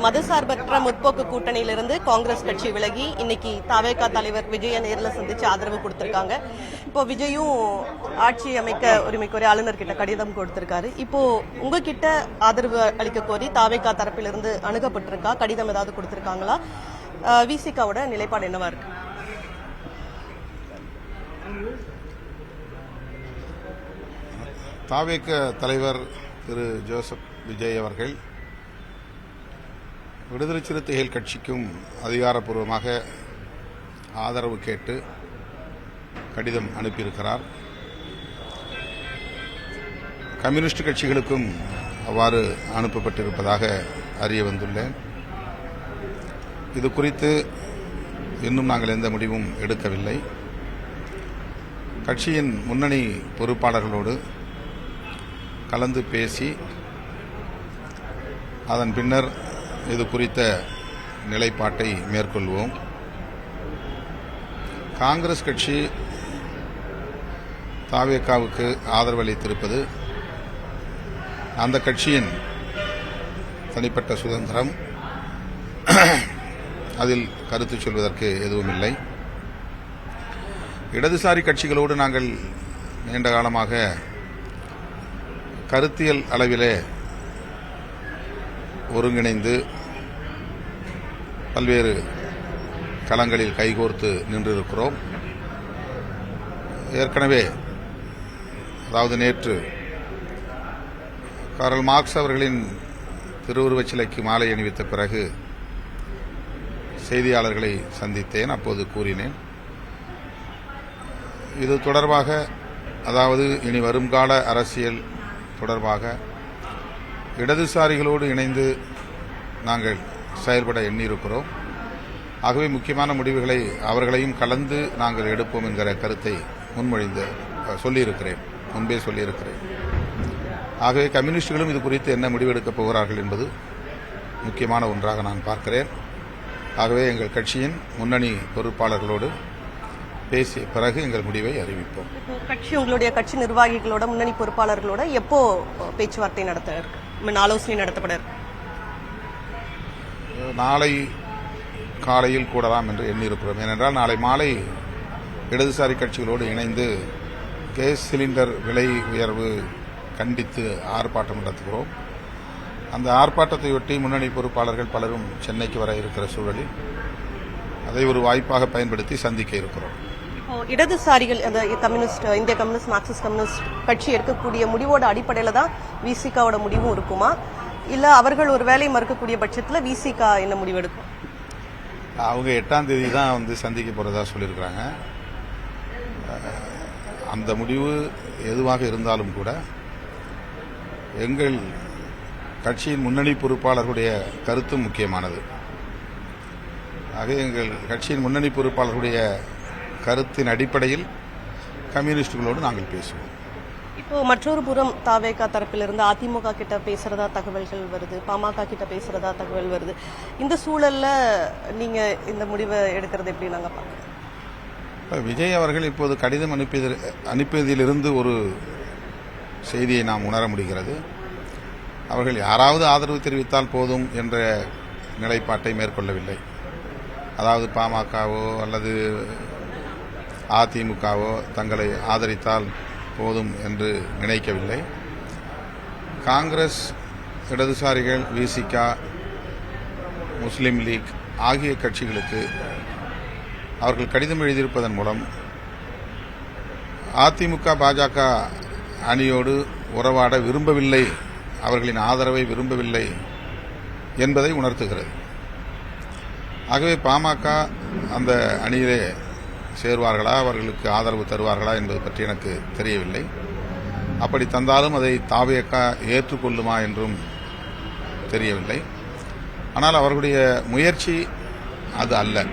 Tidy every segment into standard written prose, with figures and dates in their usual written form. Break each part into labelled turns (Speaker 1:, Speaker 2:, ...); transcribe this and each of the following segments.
Speaker 1: மதசார்பற்ற முற்போக்கு கூட்டணியிலிருந்து காங்கிரஸ் கட்சி விலகி இன்னைக்கு தவேகா தலைவர் விஜய நேரில் சந்திச்சு ஆதரவு கொடுத்திருக்காங்க. இப்போ விஜயும் ஆட்சி அமைக்க உரிமை கோரி ஆளுநர் கிட்ட கடிதம் கொடுத்திருக்காரு. இப்போ உங்ககிட்ட ஆதரவு அளிக்க கோரி தவேகா தரப்பிலிருந்து அணுகப்பட்டிருக்கா? கடிதம் ஏதாவது கொடுத்திருக்காங்களா? விசிகாவோட நிலைப்பாடு என்னவா இருக்கு?
Speaker 2: தவேகா தலைவர் திரு ஜோசப் விஜய் அவர்கள் விடுதலை சிறுத்தைகள் கட்சிக்கும் அதிகாரப்பூர்வமாக ஆதரவு கேட்டு கடிதம் அனுப்பியிருக்கிறார். கம்யூனிஸ்ட் கட்சிகளுக்கும் அவ்வாறு அனுப்பப்பட்டிருப்பதாக அறிய வந்துள்ளேன். இது குறித்து இன்னும் நாங்கள் எந்த முடிவும் எடுக்கவில்லை. கட்சியின் முன்னணி பொறுப்பாளர்களோடு கலந்து பேசி அதன் பின்னர் இது குறித்த நிலைப்பாட்டை மேற்கொள்வோம். காங்கிரஸ் கட்சி தவேகாவுக்கு ஆதரவு அளித்திருப்பது அந்த கட்சியின் தனிப்பட்ட சுதந்திரம். அதில் கருத்து சொல்வதற்கு எதுவும் இல்லை. இடதுசாரி கட்சிகளோடு நாங்கள் நீண்ட காலமாக கருத்தியல் அளவிலே ஒருங்கிணைந்து பல்வேறு களங்களில் கைகோர்த்து நின்றிருக்கிறோம். ஏற்கனவே அதாவது நேற்று கார்ல் மார்க்ஸ் அவர்களின் திருவுருவச் சிலைக்கு மாலை அணிவித்த பிறகு செய்தியாளர்களை சந்தித்தேன். அப்போது கூறினேன், இது தொடர்பாக அதாவது இனி வருங்கால அரசியல் தொடர்பாக இடதுசாரிகளோடு இணைந்து நாங்கள் செயல்பட எண்ணியிருக்கிறோம். ஆகவே முக்கியமான முடிவுகளை அவர்களையும் கலந்து நாங்கள் எடுப்போம் என்கிற கருத்தை முன்பே சொல்லியிருக்கிறேன். ஆகவே கம்யூனிஸ்டுகளும் இது குறித்து என்ன முடிவெடுக்கப் போகிறார்கள் என்பது முக்கியமான ஒன்றாக நான் பார்க்கிறேன். ஆகவே எங்கள் கட்சியின் முன்னணி பொறுப்பாளர்களோடு பேசிய பிறகு எங்கள் முடிவை அறிவிப்போம்.
Speaker 1: உங்களுடைய கட்சி நிர்வாகிகளோட முன்னணி பொறுப்பாளர்களோட எப்போ பேச்சுவார்த்தை ஆலோசனை நடத்தப்பட இருக்கு?
Speaker 2: நாளை காலையில் கூடலாம் என்று எண்ணியிருக்கிறோம். ஏனென்றால் நாளை மாலை இடதுசாரி கட்சிகளோடு இணைந்து கேஸ் சிலிண்டர் விலை உயர்வு கண்டித்து ஆர்ப்பாட்டம் நடத்துகிறோம். அந்த ஆர்ப்பாட்டத்தையொட்டி முன்னணி பொறுப்பாளர்கள் பலரும் சென்னைக்கு வர இருக்கிற சூழலில் அதை ஒரு வாய்ப்பாக பயன்படுத்தி சந்திக்க இருக்கிறோம்.
Speaker 1: இடதுசாரிகள் கம்யூனிஸ்ட், இந்திய கம்யூனிஸ்ட், மார்க்சிஸ்ட் கம்யூனிஸ்ட் கட்சி எடுக்கக்கூடிய முடிவோட அடிப்படையில் தான் விசிகாவோட முடிவும் இருக்குமா? இல்ல அவர்கள் ஒரு வேலை மறுக்கக்கூடிய பட்சத்தில் விசிகா என்ன முடிவு எடுக்கும்?
Speaker 2: அவங்க 8ஆம் தேதி தான் சந்திக்க போறதா சொல்லியிருக்கிறாங்க. அந்த முடிவு எதுவாக இருந்தாலும் கூட எங்கள் கட்சியின் முன்னணி பொறுப்பாளர்களுடைய கருத்து முக்கியமானது. ஆக எங்கள் கட்சியின் முன்னணி பொறுப்பாளர்களுடைய கருத்தின் அடிப்படையில் கம்யூனிஸ்டுகளோடு நாங்கள் பேசுவோம்.
Speaker 1: இப்போ மற்றொரு புறம் தவேகா தரப்பிலிருந்து அதிமுக கிட்ட பேசுறதா தகவல்கள் வருது, பாமக கிட்ட பேசுறதா தகவல் வருது. இந்த சூழல்ல நீங்க இந்த முடிவை எடுக்கிறது எப்படி நாங்க பார்க்கிறோம்?
Speaker 2: விஜய் அவர்கள் இப்போது கடிதம் அனுப்பியதிலிருந்து ஒரு செய்தியை நாம் உணர முடிகிறது. அவர்கள் யாராவது ஆதரவு தெரிவித்தால் போதும் என்ற நிலைப்பாட்டை மேற்கொள்ளவில்லை. அதாவது பாமகவோ அல்லது அதிமுகவோ தங்களை ஆதரித்தால் போதும் என்று நினைக்கவில்லை. காங்கிரஸ், இடதுசாரிகள், விசிகா, முஸ்லீம் லீக் ஆகிய கட்சிகளுக்கு அவர்கள் கடிதம் எழுதியிருப்பதன் மூலம் அதிமுக, பாஜக அணியோடு உறவாட விரும்பவில்லை, அவர்களின் ஆதரவை விரும்பவில்லை என்பதை உணர்த்துகிறது. ஆகவே பாமக அந்த அணியிலே சேர்வார்களா, அவர்களுக்கு ஆதரவு தருவார்களா என்பது பற்றி எனக்கு தெரியவில்லை. அப்படி தந்தாலும் அதை தவேகா ஏற்றுக்கொள்ளுமா என்றும் தெரியவில்லை. ஆனால் அவர்களுடைய முயற்சி அது அல்ல.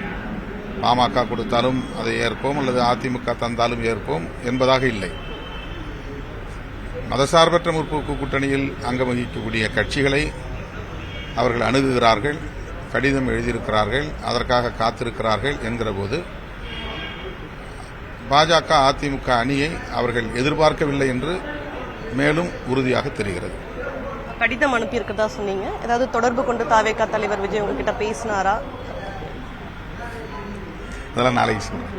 Speaker 2: பாமக கொடுத்தாலும் அதை ஏற்போம் அல்லது அதிமுக தந்தாலும் ஏற்போம் என்பதாக இல்லை. மதசார்பற்ற முற்போக்கு கூட்டணியில் அங்கம் வகிக்கக்கூடிய கட்சிகளை அவர்கள் அணுகுகிறார்கள், கடிதம் எழுதியிருக்கிறார்கள், அதற்காக காத்திருக்கிறார்கள் என்கிற போது பாஜக, அதிமுக அணியை அவர்கள் எதிர்பார்க்கவில்லை என்று மேலும் உறுதியாக தெரிகிறது.
Speaker 1: கடிதம் அனுப்பியிருக்கிறதா சொன்னீங்க. ஏதாவது தொடர்பு கொண்டு தாவேகா தலைவர் விஜய் உங்ககிட்ட பேசினாரா?
Speaker 2: அதெல்லாம் நாளைக்கு சொல்றேன்.